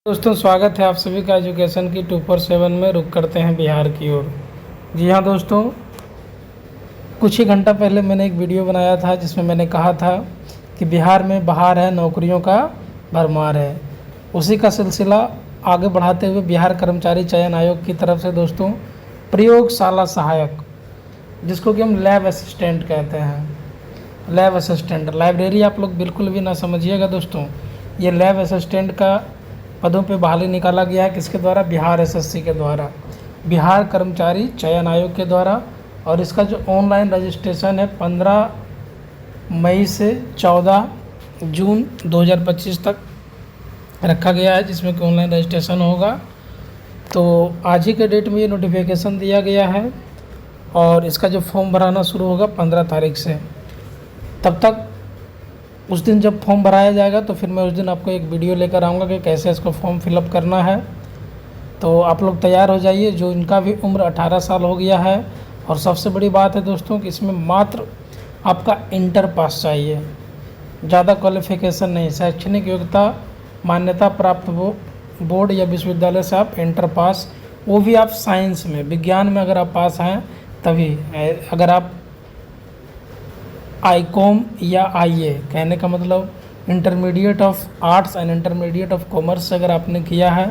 दोस्तों स्वागत है आप सभी का एजुकेशन की 247 में। रुक करते हैं बिहार की ओर। जी हाँ दोस्तों, कुछ ही घंटा पहले मैंने एक वीडियो बनाया था जिसमें मैंने कहा था कि बिहार में बहार है, नौकरियों का भरमार है। उसी का सिलसिला आगे बढ़ाते हुए बिहार कर्मचारी चयन आयोग की तरफ से दोस्तों प्रयोगशाला सहायक, जिसको कि हम लैब असिस्टेंट कहते हैं, लैब असिस्टेंट, लाइब्रेरी आप लोग बिल्कुल भी ना समझिएगा दोस्तों। ये लैब असिस्टेंट का पदों पे बहाली निकाला गया है। किसके द्वारा? बिहार एसएससी के द्वारा, बिहार कर्मचारी चयन आयोग के द्वारा। और इसका जो ऑनलाइन रजिस्ट्रेशन है 15 मई से 14 जून 2025 तक रखा गया है, जिसमें कि ऑनलाइन रजिस्ट्रेशन होगा। तो आज ही के डेट में ये नोटिफिकेशन दिया गया है और इसका जो फॉर्म भराना शुरू होगा 15 तारीख से। तब तक उस दिन जब फॉर्म भराया जाएगा तो फिर मैं उस दिन आपको एक वीडियो लेकर आऊँगा कि कैसे इसको फॉर्म फिलअप करना है। तो आप लोग तैयार हो जाइए, जो इनका भी उम्र 18 साल हो गया है। और सबसे बड़ी बात है दोस्तों कि इसमें मात्र आपका इंटर पास चाहिए, ज़्यादा क्वालिफिकेशन नहीं। शैक्षणिक योग्यता मान्यता प्राप्त बोर्ड या विश्वविद्यालय से आप इंटर पास, वो भी आप साइंस में, विज्ञान में अगर आप पास हैं तभी। अगर आप आईकॉम या आईए, कहने का मतलब intermediate of arts and intermediate of commerce से अगर आपने किया है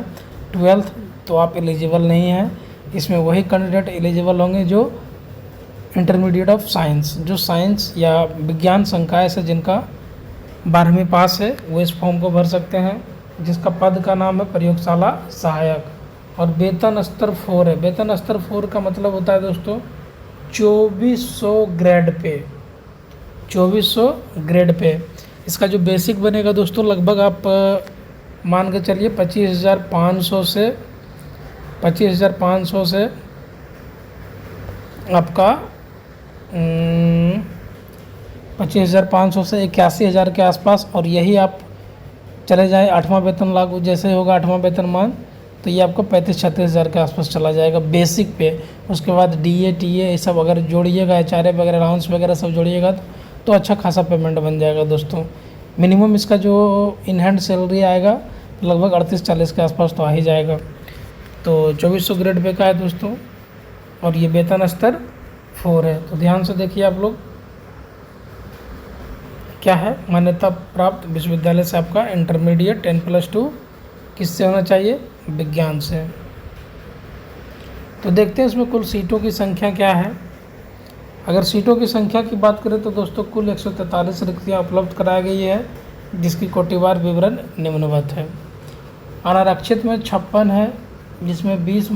12th, तो आप एलिजिबल नहीं हैं। इसमें वही कैंडिडेट एलिजिबल होंगे जो इंटरमीडिएट ऑफ साइंस, जो साइंस या विज्ञान संकाय से जिनका 12वीं पास है, वो इस फॉर्म को भर सकते हैं, जिसका पद का नाम है प्रयोगशाला सहायक। और वेतन स्तर 4 है। वेतन स्तर 4 का मतलब होता है दोस्तों 2400 ग्रेड पे, 2400 ग्रेड पे। इसका जो बेसिक बनेगा दोस्तों, लगभग आप मान के चलिए 25,500 से आपका 25,500 से 81,000 के आसपास। और यही आप चले जाएँ 8वां वेतन लागू जैसे होगा, 8वां वेतनमान, तो ये आपको 35-36 हज़ार के आसपास चला जाएगा बेसिक पे। उसके बाद डीए टीए ये सब अगर जोड़िएगा, एचआरए वगैरह, अलाउंस वगैरह सब जोड़िएगा तो अच्छा खासा पेमेंट बन जाएगा दोस्तों। मिनिमम इसका जो इन हैंड सैलरी आएगा लगभग 38-40 के आसपास तो आ ही जाएगा। तो 2400 ग्रेड पे का है दोस्तों, और ये वेतन स्तर 4 है। तो ध्यान से देखिए आप लोग, क्या है? मान्यता प्राप्त विश्वविद्यालय से आपका इंटरमीडिएट 10+2 किससे होना चाहिए? विज्ञान से। तो देखते हैं इसमें कुल सीटों की संख्या क्या है। अगर सीटों की संख्या की बात करें तो दोस्तों कुल 143 रिक्तियाँ उपलब्ध कराई गई है, जिसकी कोटिवार विवरण निम्नवत है। अनारक्षित में 56 है, जिसमें 20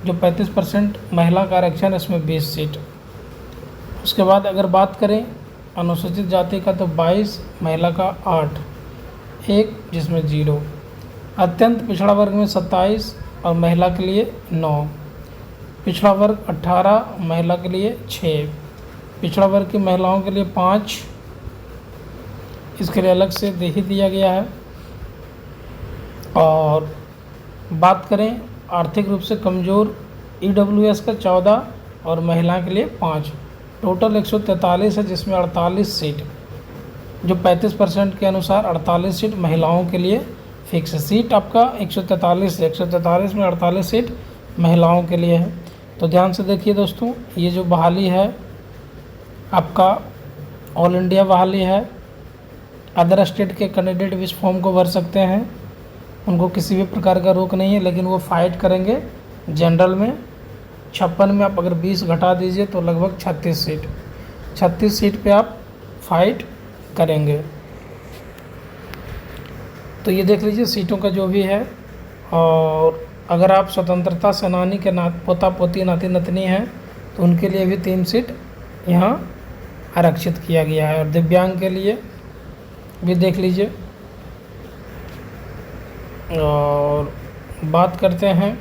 जो 35% महिला का आरक्षण है, इसमें 20 सीट। उसके बाद अगर बात करें अनुसूचित जाति का तो 22, महिला का 8, 1 जिसमें 0। अत्यंत पिछड़ा वर्ग में 27 और महिला के लिए 9। पिछड़ा वर्ग 18, महिला के लिए 6। पिछड़ा वर्ग की महिलाओं के लिए 5, इसके लिए अलग से दे ही दिया गया है। और बात करें आर्थिक रूप से कमज़ोर ईडब्ल्यूएस का 14 और महिला के लिए 5। टोटल 143 है, जिसमें 48 सीट, जो 35% के अनुसार 48 सीट महिलाओं के लिए फिक्स है। सीट आपका 143 है, 143 में 48 सीट महिलाओं के लिए है। तो ध्यान से देखिए दोस्तों, ये जो बहाली है आपका ऑल इंडिया बहाली है। अदर स्टेट के कैंडिडेट भी इस फॉर्म को भर सकते हैं, उनको किसी भी प्रकार का रोक नहीं है, लेकिन वो फाइट करेंगे जनरल में। 56 में आप अगर 20 घटा दीजिए तो लगभग 36 सीट पे आप फाइट करेंगे। तो ये देख लीजिए सीटों का जो भी है। और अगर आप स्वतंत्रता सेनानी के पोता पोती नाती नतनी हैं तो उनके लिए भी 3 सीट यहाँ आरक्षित किया गया है। और दिव्यांग के लिए भी देख लीजिए। और बात करते हैं,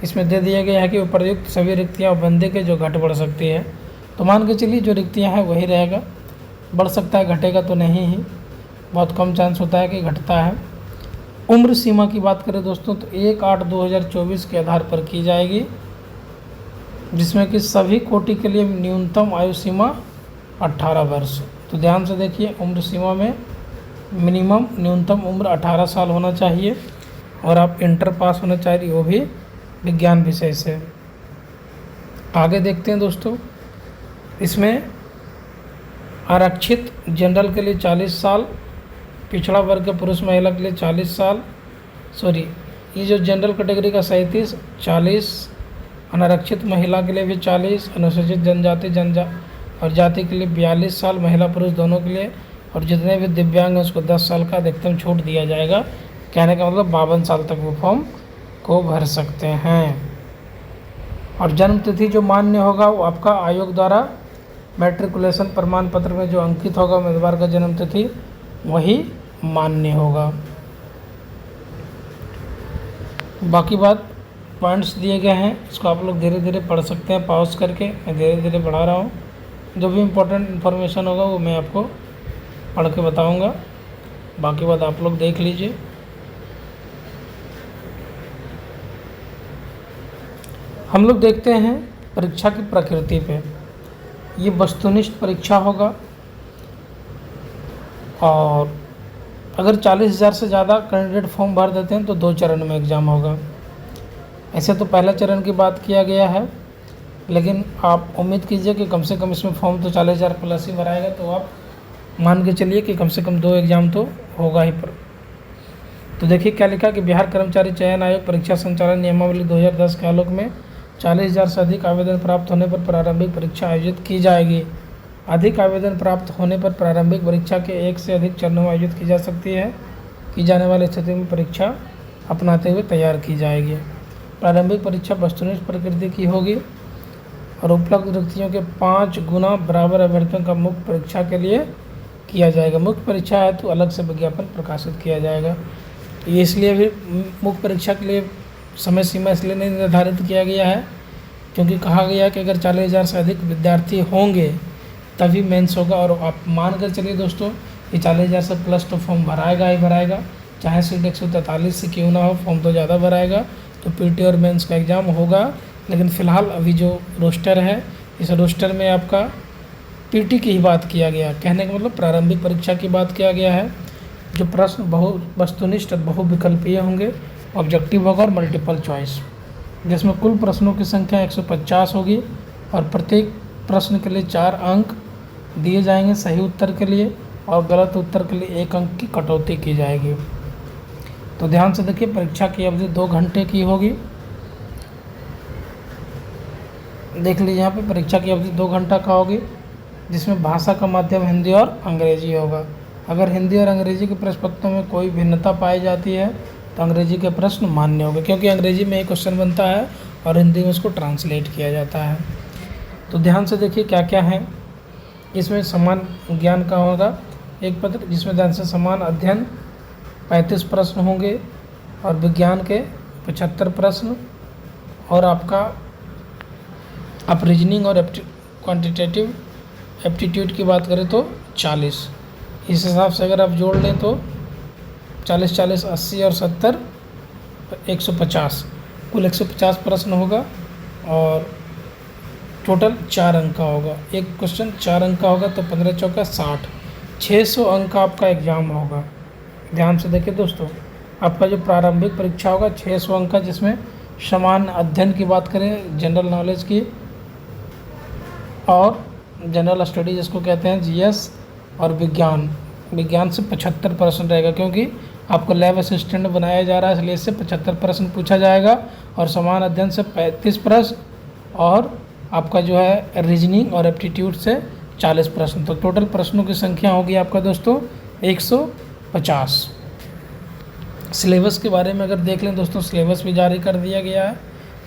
इसमें दे दिया गया है कि उपर्युक्त सभी रिक्तियाँ बंदे के जो घट बढ़ सकती है। तो मान के चलिए जो रिक्तियाँ हैं वही रहेगा, बढ़ सकता है, घटेगा तो नहीं ही, बहुत कम चांस होता है कि घटता है। उम्र सीमा की बात करें दोस्तों तो 1/8/2024 के आधार पर की जाएगी, जिसमें कि सभी कोटि के लिए न्यूनतम आयु सीमा 18 वर्ष। तो ध्यान से देखिए, उम्र सीमा में मिनिमम न्यूनतम उम्र 18 साल होना चाहिए। और आप इंटर पास होना चाह रही, वो भी विज्ञान विषय से। आगे देखते हैं दोस्तों, इसमें आरक्षित जनरल के लिए 40 साल, पिछड़ा वर्ग के पुरुष महिला के लिए 40 साल, सॉरी ये जो जनरल कैटेगरी का 37, 40, अनारक्षित महिला के लिए भी 40, अनुसूचित जनजाति और जाति के लिए 42 साल, महिला पुरुष दोनों के लिए, और जितने भी दिव्यांग हैं उसको 10 साल का अधिकतम छूट दिया जाएगा। कहने का मतलब 52 साल तक वो फॉर्म को भर सकते हैं। और जन्म तिथि जो मान्य होगा वो आपका आयोग द्वारा मैट्रिकुलेशन प्रमाण पत्र में जो अंकित होगा उम्मीदवार का जन्म तिथि वही मान्य होगा। बाकी बात पॉइंट्स दिए गए हैं, इसको आप लोग धीरे धीरे पढ़ सकते हैं पॉज करके। मैं धीरे धीरे बढ़ा रहा हूँ, जो भी इम्पोर्टेंट इन्फॉर्मेशन होगा वो मैं आपको पढ़ के बताऊँगा। बाकी बात आप लोग देख लीजिए। हम लोग देखते हैं परीक्षा की प्रकृति पे। ये वस्तुनिष्ठ परीक्षा होगा और अगर 40,000 से ज़्यादा कैंडिडेट फॉर्म भर देते हैं तो 2 चरण में एग्ज़ाम होगा। ऐसे तो पहला चरण की बात किया गया है, लेकिन आप उम्मीद कीजिए कि कम से कम इसमें फॉर्म तो 40,000 प्लस ही भराएगा, तो आप मान के चलिए कि कम से कम 2 एग्ज़ाम तो होगा ही। पर तो देखिए क्या लिखा कि बिहार कर्मचारी चयन आयोग परीक्षा संचालन नियमावली 2010 के आलोक में 40,000 से अधिक आवेदन प्राप्त होने पर प्रारंभिक परीक्षा आयोजित की जाएगी। अधिक आवेदन प्राप्त होने पर प्रारंभिक परीक्षा के 1 से अधिक चरणों में आयोजित की जा सकती है। की जाने वाली स्थिति में परीक्षा अपनाते हुए तैयार की जाएगी। प्रारंभिक परीक्षा वस्तुनिष्ठ प्रकृति की होगी और उपलब्ध रिक्तियों के 5 गुना बराबर अभ्यर्थियों का मुख्य परीक्षा के लिए किया जाएगा। मुख्य परीक्षा है तो अलग से विज्ञापन प्रकाशित किया जाएगा। ये इसलिए भी मुख्य परीक्षा के लिए समय सीमा इसलिए नहीं निर्धारित किया गया है क्योंकि कहा गया है कि अगर 40,000 से अधिक विद्यार्थी होंगे तभी मेंस होगा। और आप मान कर चलिए दोस्तों कि 40,000 से प्लस तो फॉर्म भराएगा ही भराएगा, चाहे सीट 143 से क्यों ना हो, फॉर्म तो ज़्यादा भराएगा। तो पीटी और मेंस का एग्ज़ाम होगा। लेकिन फ़िलहाल अभी जो रोस्टर है, इस रोस्टर में आपका पीटी की ही बात किया गया। कहने का मतलब प्रारंभिक परीक्षा की बात किया गया है। जो प्रश्न वस्तुनिष्ठ बहुविकल्पीय होंगे, ऑब्जेक्टिव होगा और मल्टीपल चॉइस, जिसमें कुल प्रश्नों की संख्या 150 होगी और प्रत्येक प्रश्न के लिए 4 अंक दिए जाएंगे सही उत्तर के लिए, और गलत उत्तर के लिए 1 अंक की कटौती की जाएगी। तो ध्यान से देखिए, परीक्षा की अवधि 2 घंटे की होगी। देख लीजिए यहाँ पे परीक्षा की अवधि 2 घंटा का होगी, जिसमें भाषा का माध्यम हिंदी और अंग्रेजी होगा। अगर हिंदी और अंग्रेजी के प्रश्न पत्रों में कोई भिन्नता पाई जाती है तो अंग्रेजी के प्रश्न मान्य होंगे, क्योंकि अंग्रेजी में एक क्वेश्चन बनता है और हिंदी में उसको ट्रांसलेट किया जाता है। तो ध्यान से देखिए क्या क्या है इसमें। समान ज्ञान का होगा एक पत्र, जिसमें ध्यान से समान अध्ययन 35 प्रश्न होंगे और विज्ञान के 75 प्रश्न, और आपका आप रीजनिंग और क्वांटिटेटिव एप्टीट्यूड की बात करें तो 40। इस हिसाब से अगर आप जोड़ लें तो 40 40 80 और 70 150, कुल 150 प्रश्न होगा और टोटल 4 अंक का होगा। एक क्वेश्चन 4 अंक का होगा तो 15 चौका 60, 600 अंक का आपका एग्ज़ाम होगा। ध्यान से देखिए दोस्तों, आपका जो प्रारंभिक परीक्षा होगा 600 अंक का, जिसमें समान अध्ययन की बात करें, जनरल नॉलेज की और जनरल स्टडी जिसको कहते हैं जीएस, और विज्ञान से 75 प्रश्न रहेगा, क्योंकि आपको लैब असिस्टेंट बनाया जा रहा है, इसलिए इससे 75 प्रश्न पूछा जाएगा। और समान अध्ययन से 35 प्रश्न, और आपका जो है रीजनिंग और एप्टीट्यूड से 40 प्रश्न। तो टोटल प्रश्नों की संख्या होगी आपका दोस्तों 150। सिलेबस के बारे में अगर देख लें दोस्तों, सिलेबस भी जारी कर दिया गया है,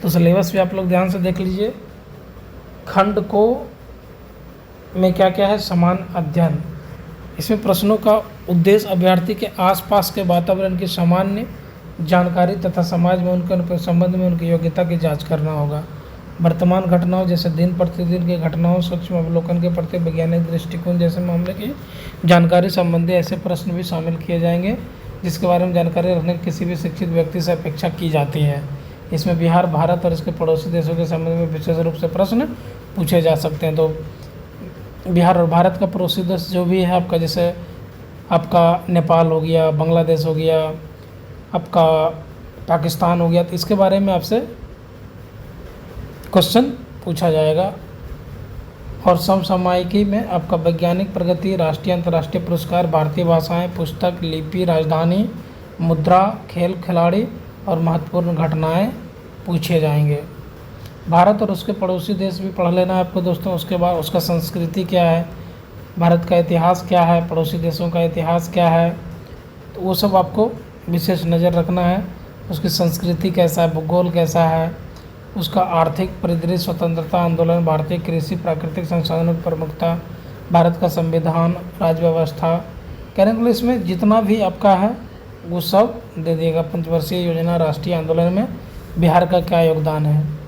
तो सिलेबस भी आप लोग ध्यान से देख लीजिए। खंड को में क्या क्या है, समान अध्ययन। इसमें प्रश्नों का उद्देश्य अभ्यर्थी के आसपास के वातावरण की सामान्य जानकारी तथा समाज में उनके संबंध में उनकी योग्यता की जांच करना होगा। वर्तमान घटनाओं जैसे दिन प्रतिदिन की घटनाओं, सूक्ष्म अवलोकन के प्रति वैज्ञानिक दृष्टिकोण जैसे मामले की जानकारी संबंधी ऐसे प्रश्न भी शामिल किए जाएंगे जिसके बारे में जानकारी रखने की किसी भी शिक्षित व्यक्ति से अपेक्षा की जाती है। इसमें बिहार, भारत और इसके पड़ोसी देशों के संबंध में विशेष रूप से प्रश्न पूछे जा सकते हैं। तो बिहार और भारत का पड़ोसी देश जो भी है आपका, जैसे आपका नेपाल हो गया, बांग्लादेश हो गया, आपका पाकिस्तान हो गया, तो इसके बारे में आपसे क्वेश्चन पूछा जाएगा। और समसामयिकी में आपका वैज्ञानिक प्रगति, राष्ट्रीय अंतर्राष्ट्रीय पुरस्कार, भारतीय भाषाएं, पुस्तक, लिपि, राजधानी, मुद्रा, खेल, खिलाड़ी और महत्वपूर्ण घटनाएं पूछे जाएंगे। भारत और उसके पड़ोसी देश भी पढ़ लेना है आपको दोस्तों। उसके बाद उसका संस्कृति क्या है, भारत का इतिहास क्या है, पड़ोसी देशों का इतिहास क्या है, तो वो सब आपको विशेष नज़र रखना है। उसकी संस्कृति कैसा है, भूगोल कैसा है, उसका आर्थिक परिदृश्य, स्वतंत्रता आंदोलन, भारतीय कृषि, प्राकृतिक संसाधनों की प्रमुखता, भारत का संविधान, राज्य व्यवस्था, कहने के लिए इसमें जितना भी आपका है वो सब दे देगा। पंचवर्षीय योजना, राष्ट्रीय आंदोलन में बिहार का क्या योगदान है।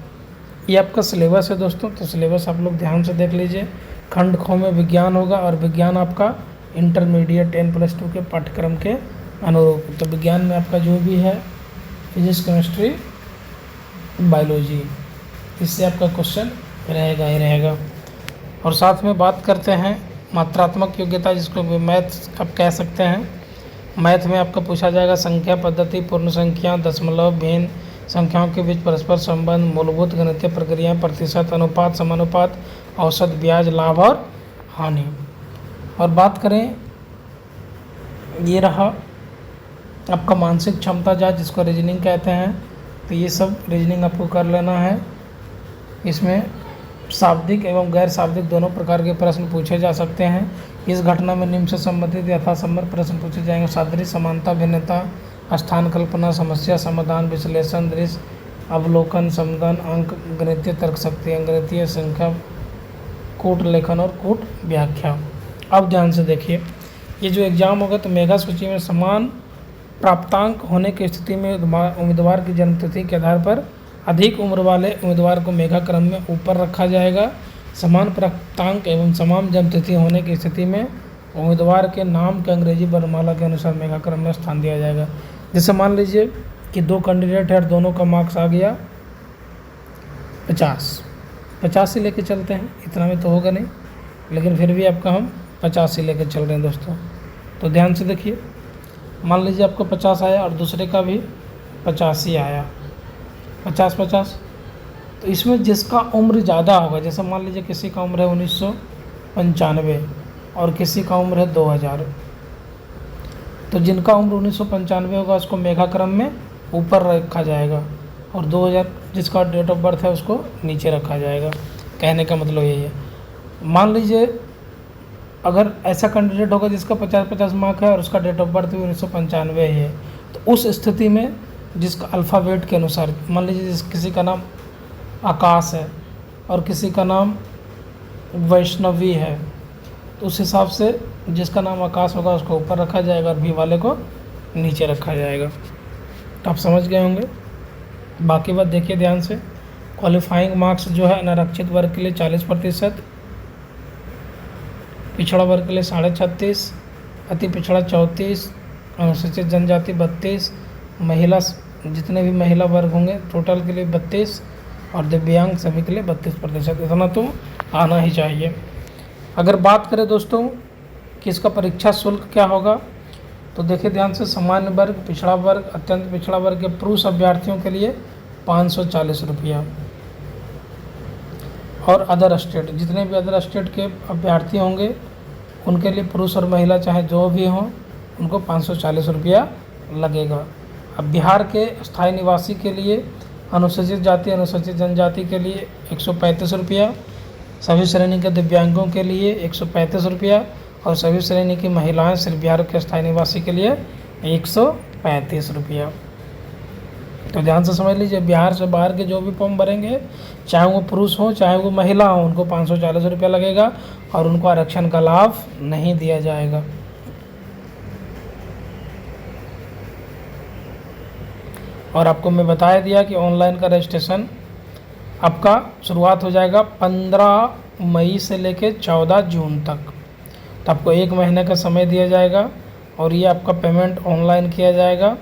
ये आपका सिलेबस है दोस्तों, तो सिलेबस आप लोग ध्यान से देख लीजिए। खंड ख में विज्ञान होगा और विज्ञान आपका इंटरमीडिएट 10+2 के पाठ्यक्रम के अनुरूप। तो विज्ञान में आपका जो भी है फिजिक्स, केमिस्ट्री, बायोलॉजी, इससे आपका क्वेश्चन रहेगा ही रहेगा। और साथ में बात करते हैं मात्रात्मक योग्यता, जिसको मैथ आप कह सकते हैं। मैथ में आपका पूछा जाएगा संख्या पद्धति, पूर्ण संख्या, दशमलव, भिन्न संख्याओं के बीच परस्पर संबंध, मूलभूत गणितीय प्रक्रियाएं, प्रतिशत, अनुपात, समानुपात, औसत, ब्याज, लाभ और हानि। और बात करें, ये रहा आपका मानसिक क्षमता जांच, जिसको रीजनिंग कहते हैं। तो ये सब रीजनिंग आपको कर लेना है। इसमें शाब्दिक एवं गैर शाब्दिक दोनों प्रकार के प्रश्न पूछे जा सकते हैं। इस घटना में निम्न से संबंधित यथासंभव प्रश्न पूछे जाएंगे। सादृश्य, समानता, भिन्नता, स्थान कल्पना, समस्या समाधान, विश्लेषण, दृश्य अवलोकन, समदन, अंक, गणितीय तर्क शक्ति, अंकगणितीय संख्या, कूट लेखन और कूट व्याख्या। अब ध्यान से देखिए, ये जो एग्ज़ाम होगा तो मेगा सूची में समान प्राप्तांक होने की स्थिति में उम्मीदवार की जन्मतिथि के आधार पर अधिक उम्र वाले उम्मीदवार को मेगा क्रम में ऊपर रखा जाएगा। समान प्राप्तांक एवं समान जन्मतिथि होने की स्थिति में उम्मीदवार के नाम के अंग्रेजी वर्णमाला के अनुसार मेगा क्रम में स्थान दिया जाएगा। जैसे मान लीजिए कि 2 कैंडिडेट है और दोनों का मार्क्स आ गया 50 ही लेके चलते हैं, इतना में तो होगा नहीं, लेकिन फिर भी आपका हम 50 ही लेके चल रहे हैं दोस्तों। तो ध्यान से देखिए, मान लीजिए आपको 50 आया और दूसरे का भी 50 ही आया, 50-50। तो इसमें जिसका उम्र ज़्यादा होगा, जैसे मान लीजिए किसी का उम्र है 1995 और किसी का उम्र है 2000, तो जिनका उम्र 1995 होगा उसको मेगा क्रम में ऊपर रखा जाएगा और 2000 जिसका डेट ऑफ बर्थ है उसको नीचे रखा जाएगा। कहने का मतलब यही है। मान लीजिए अगर ऐसा कैंडिडेट होगा जिसका 50-50 मार्क है और उसका डेट ऑफ बर्थ भी 1995 ही है, तो उस स्थिति में जिसका अल्फ़ाबेट के अनुसार, मान लीजिए किसी का नाम आकाश है और किसी का नाम वैष्णवी है, तो उस हिसाब से जिसका नाम आकाश होगा उसको ऊपर रखा जाएगा और भी वाले को नीचे रखा जाएगा। तो आप समझ गए होंगे। बाकी बात देखिए ध्यान से। क्वालिफाइंग मार्क्स जो है अनारक्षित वर्ग के लिए 40%, पिछड़ा वर्ग के लिए 36.5%, अति पिछड़ा 34%, अनुसूचित जनजाति 32%, महिला जितने भी महिला वर्ग होंगे टोटल के लिए 32% और दिव्यांग सभी के लिए 32%। इतना तो आना ही चाहिए। अगर बात करें दोस्तों कि इसका परीक्षा शुल्क क्या होगा, तो देखिए ध्यान से। सामान्य वर्ग, पिछड़ा वर्ग, अत्यंत पिछड़ा वर्ग के पुरुष अभ्यर्थियों के लिए 540 रुपया और अदर स्टेट, जितने भी अदर स्टेट के अभ्यर्थी होंगे उनके लिए पुरुष और महिला चाहे जो भी हों उनको 540 रुपया लगेगा। अब बिहार के स्थायी निवासी के लिए, अनुसूचित जाति अनुसूचित जनजाति के लिए 135 रुपया, सभी श्रेणी के दिव्यांगों के लिए 135 रुपया और सभी श्रेणी की महिलाएं सिर्फ बिहार के स्थायी निवासी के लिए 135 रुपया। तो ध्यान से समझ लीजिए, बिहार से बाहर के जो भी फॉर्म भरेंगे, चाहे वो पुरुष हो चाहे वो महिला हो, उनको 540 रुपया लगेगा और उनको आरक्षण का लाभ नहीं दिया जाएगा। और आपको मैं बताया दिया कि ऑनलाइन का रजिस्ट्रेशन आपका शुरुआत हो जाएगा 15 मई से लेकर 14 जून तक। तो आपको 1 महीने का समय दिया जाएगा और ये आपका पेमेंट ऑनलाइन किया जाएगा।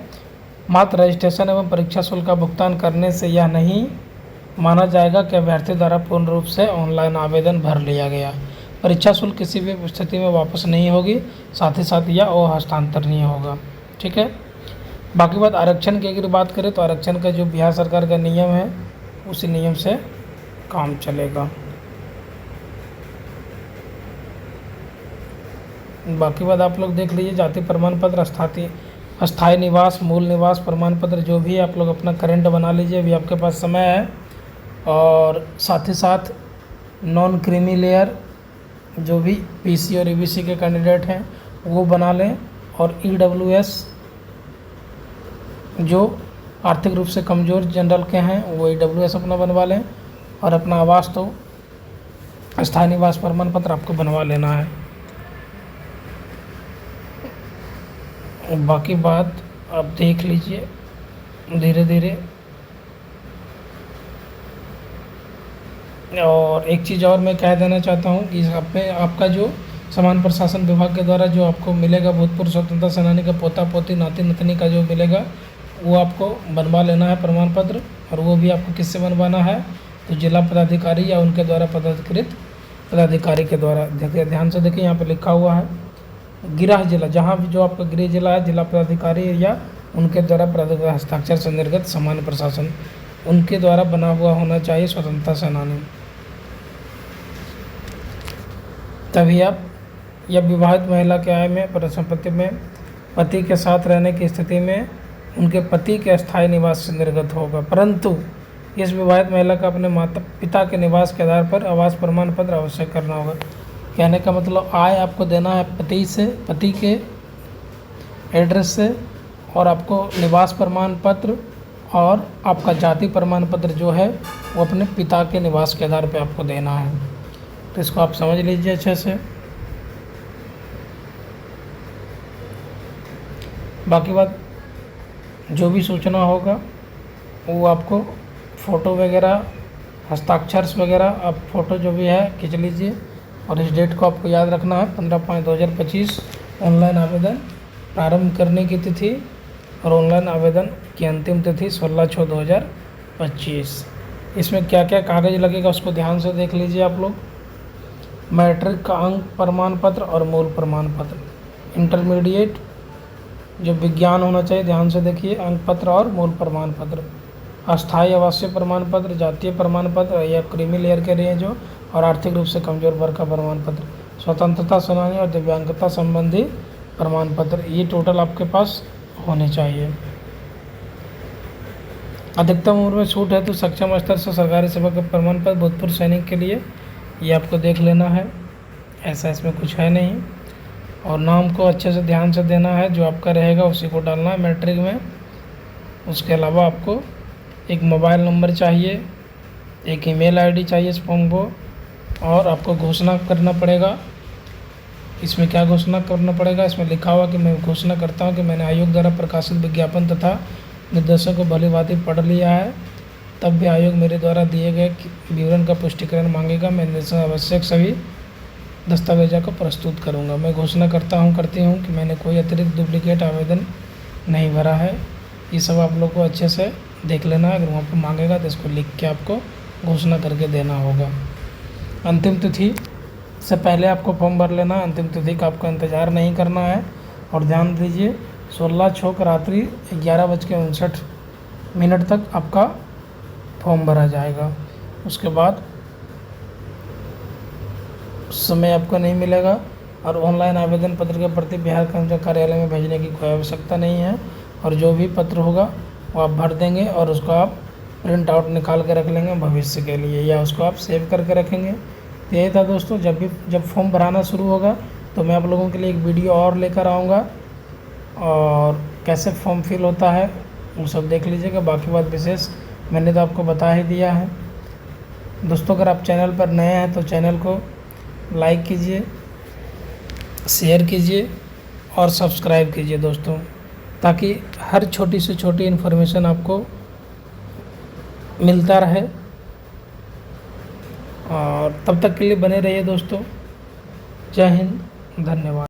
मात्र रजिस्ट्रेशन एवं परीक्षा शुल्क का भुगतान करने से यह नहीं माना जाएगा कि अभ्यर्थी द्वारा पूर्ण रूप से ऑनलाइन आवेदन भर लिया गया। परीक्षा शुल्क किसी भी स्थिति में वापस नहीं होगी, साथ ही साथ यह हस्तांतरणीय होगा। ठीक है। बाकी बात आरक्षण की अगर बात करें तो आरक्षण का जो बिहार सरकार का नियम है उसी नियम से काम चलेगा। बाकी बात आप लोग देख लीजिए, जाति प्रमाण पत्र, अस्थायी निवास, मूल निवास प्रमाण पत्र, जो भी है आप लोग अपना करंट बना लीजिए, अभी आपके पास समय है। और साथ ही साथ नॉन क्रीमी लेयर जो भी पीसी और ईबीसी के कैंडिडेट हैं वो बना लें, और ईडब्ल्यूएस जो आर्थिक रूप से कमज़ोर जनरल के हैं वो ईडब्ल्यूएस अपना बनवा लें, और अपना आवास तो स्थायी निवास प्रमाण पत्र आपको बनवा लेना है। बाकी बात आप देख लीजिए धीरे धीरे। और एक चीज़ और मैं कह देना चाहता हूँ कि आपका जो समान प्रशासन विभाग के द्वारा जो आपको मिलेगा भूतपूर्व स्वतंत्रता सेनानी का पोता पोती नाती नतनी का जो मिलेगा वो आपको बनवा लेना है प्रमाण पत्र। और वो भी आपको किससे बनवाना है, तो जिला पदाधिकारी या उनके द्वारा पदाधिकृत पदाधिकारी के द्वारा। देखिए ध्यान से देखिए, यहाँ पर लिखा हुआ है गृह जिला, जहाँ भी जो आपका गृह जिला है, जिला पदाधिकारी या उनके द्वारा हस्ताक्षर से निर्गत सामान्य प्रशासन उनके द्वारा बना हुआ होना चाहिए स्वतंत्रता सेनानी। तभी आप, या विवाहित महिला के आय में परिसंपत्ति में पति के साथ रहने की स्थिति में उनके पति के अस्थायी निवास से निर्गत होगा। परंतु इस विवाहित महिला का अपने माता पिता के निवास के आधार पर आवास प्रमाण पत्र अवश्य करना होगा। कहने का मतलब आय आपको देना है पति के एड्रेस से, और आपको निवास प्रमाण पत्र और आपका जाति प्रमाण पत्र जो है वो अपने पिता के निवास के आधार पर आपको देना है। तो इसको आप समझ लीजिए अच्छे से। बाकी बात जो भी सूचना होगा वो आपको फ़ोटो वगैरह, हस्ताक्षर वगैरह, आप फ़ोटो जो भी है खींच लीजिए। और इस डेट को आपको याद रखना है 15/5/2025 ऑनलाइन आवेदन प्रारंभ करने की तिथि, और ऑनलाइन आवेदन की अंतिम तिथि 16/6/2025। इसमें क्या क्या कागज़ लगेगा उसको ध्यान से देख लीजिए आप लोग। मैट्रिक का अंक प्रमाण पत्र और मूल प्रमाण पत्र। इंटरमीडिएट जो विज्ञान होना चाहिए, ध्यान से देखिए, अंक पत्र और मूल प्रमाण पत्र। अस्थायी आवासीय प्रमाण पत्र, जातीय प्रमाण पत्र या क्रीमी लेयर के लिए जो, और आर्थिक रूप से कमजोर वर्ग का प्रमाण पत्र, स्वतंत्रता सेनानी और दिव्यांगता संबंधी प्रमाण पत्र, ये टोटल आपके पास होने चाहिए। अधिकतम उम्र में छूट है तो सक्षम स्तर से सरकारी सेवा के प्रमाण पत्र भूतपूर्व सैनिक के लिए ये आपको देख लेना है, ऐसा इसमें कुछ है नहीं। और नाम को अच्छे से ध्यान से देना है, जो आपका रहेगा उसी को डालना है मैट्रिक में। उसके अलावा आपको एक मोबाइल नंबर चाहिए, एक ईमेल आईडी चाहिए इस फॉर्म को, और आपको घोषणा करना पड़ेगा। इसमें क्या घोषणा करना पड़ेगा, इसमें लिखा हुआ कि मैं घोषणा करता हूँ कि मैंने आयोग द्वारा प्रकाशित विज्ञापन तथा निर्देशों को भलीभांति पढ़ लिया है, तब भी आयोग मेरे द्वारा दिए गए विवरण का पुष्टिकरण मांगेगा। मैं निर्देशन आवश्यक सभी दस्तावेजों को प्रस्तुत करूंगा। मैं घोषणा करती हूं कि मैंने कोई अतिरिक्त डुप्लीकेट आवेदन नहीं भरा है। ये सब आप लोग को अच्छे से देख लेना है। अगर वहाँ पर मांगेगा तो इसको लिख के आपको घोषणा करके देना होगा। अंतिम तिथि से पहले आपको फॉर्म भर लेना, अंतिम तिथि का आपको इंतज़ार नहीं करना है। और ध्यान दीजिए 16/6 को रात्रि 11:59 तक आपका फॉर्म भरा जाएगा। उसके बाद समय आपको नहीं मिलेगा। और ऑनलाइन आवेदन पत्र के प्रति बिहार कर्मचारी कार्यालय में भेजने की कोई आवश्यकता नहीं है। और जो भी पत्र होगा वो आप भर देंगे और उसको आप प्रिंट आउट निकाल के रख लेंगे भविष्य के लिए, या उसको आप सेव करके रखेंगे। तो यही था दोस्तों, जब फॉर्म भराना शुरू होगा तो मैं आप लोगों के लिए एक वीडियो और लेकर आऊँगा, और कैसे फॉर्म फिल होता है वो सब देख लीजिएगा। बाकी बात विशेष मैंने तो आपको बता ही दिया है। दोस्तों अगर आप चैनल पर नए हैं तो चैनल को लाइक कीजिए, शेयर कीजिए और सब्सक्राइब कीजिए दोस्तों, ताकि हर छोटी से छोटी इन्फॉर्मेशन आपको मिलता रहे। और तब तक के लिए बने रहिए दोस्तों। जय हिंद, धन्यवाद।